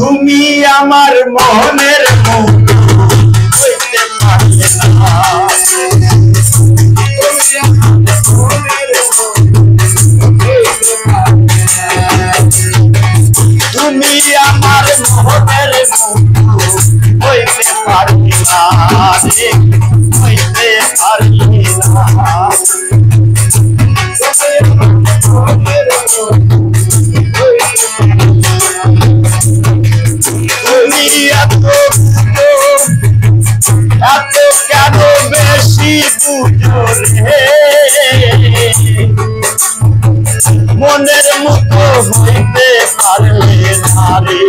তুমি আমার মনের মতো হইতে পারলে না, তুমি আমার মনের মতো হইতে পারলি না রে, হইতে পারলি না। তুমি এত কেন বেশি বুঝো রে, মনের মতো হইতে পারলে না রে।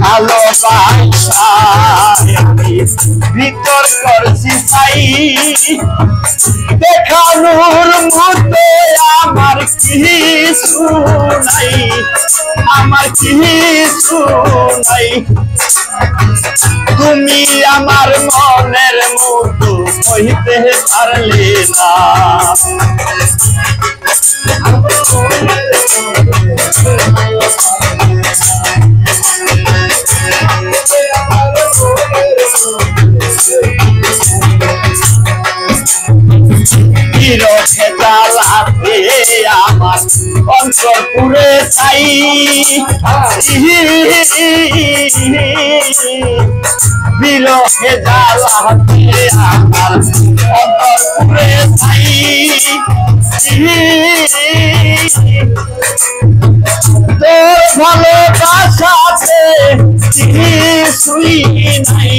ভালোবাসায় ভিতর করছি চাই, দেখানোর মতো আমার কিছু নাই, আমার কিছু নাই। তুমি আমার মনের মতো হইতে পারলে না, বিরহে জ্বালাতে আমার অন্তর পুরে চাই, বিরহে জ্বালাতে আমার অন্তর পুরে চাই। তোর ভালোবাসাতে কিছুই নাই,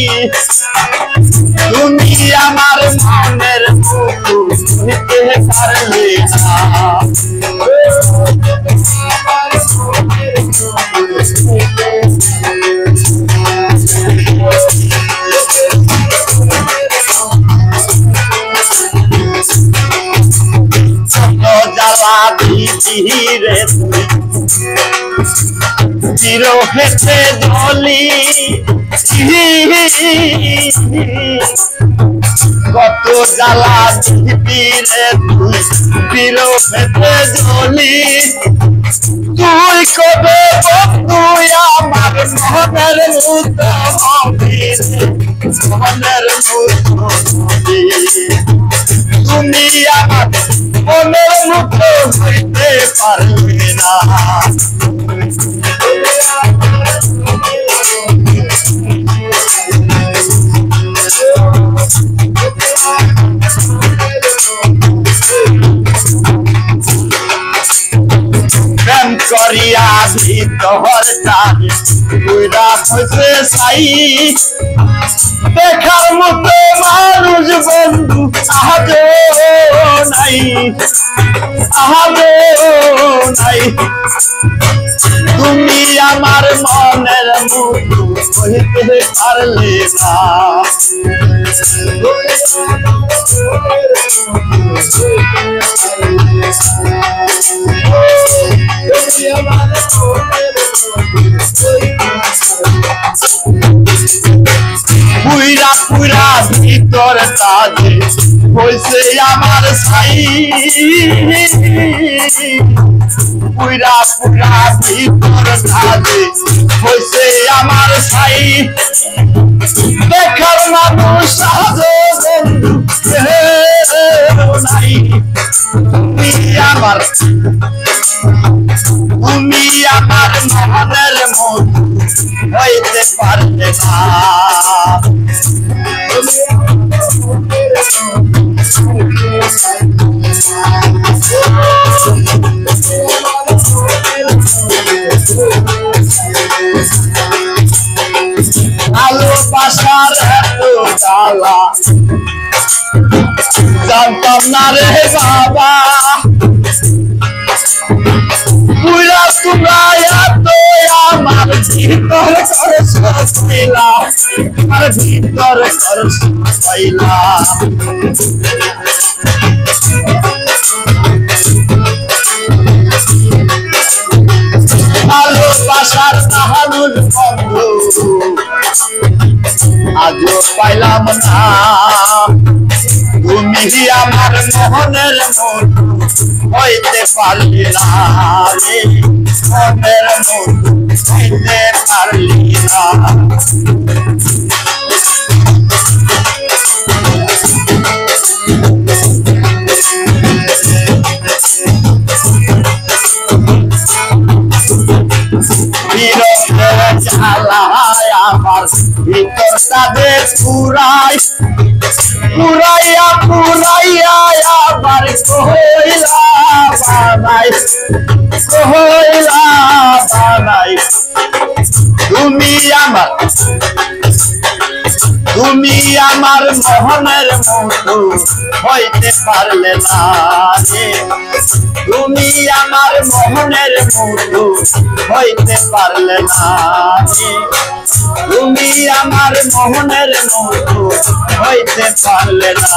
তুমি আমার মনের মতো হইতে পারলে না। জ্বালা দিদিরে বিরহেতে জ্বলি, কত জ্বালা দিদিরে বিরহেতে জ্বলি। তুই কবে তুই আমার মনের মতো হবি, মনের মতো হবি। তুমি আমার মনের মতো হইতে পারবে না, প্রেম করিয়া ভিতর টানে বুইরা হইতে চাই, দেখার মতো মানুষ বন্ধু আহাজো নাই, আহাজো নাই। তুমি আমার মনের মতো হইতে পারলে না, পুইরা পুইরা ভিতর কাজে হইছে আমার ছাই, পুইরা পুইরা ভিতর কাজে হইছে আমার ছাই। দেখার মানুষ আজো বন্ধু নাই, তুমি আমার মনের মতো হইতে পারলে না। ভালোবাসার এত জ্বালা জানতাম না রে বাবা, পুরা তোমরা এত আমার ভিতর করছ পাইলা, আমার ভিতর করছ পাইলা। ভালোবাসার তাহানুল বন্ধু আজও পাইলাম না তুমি আমার মোহনের মধু হইতে পারলি না রে মনের মধু হইতে পারলি না আমার ভিতরটা দে পুরাইয়া পুরাইয়া আবার কইলা বানাই তুমি আমার মোহনের মধু হইতে পারলে না রে তুমি আমার মোহনের মধু হইতে পারলে না রে তুমি আমার মোহনের মধু হইতে পারলে না।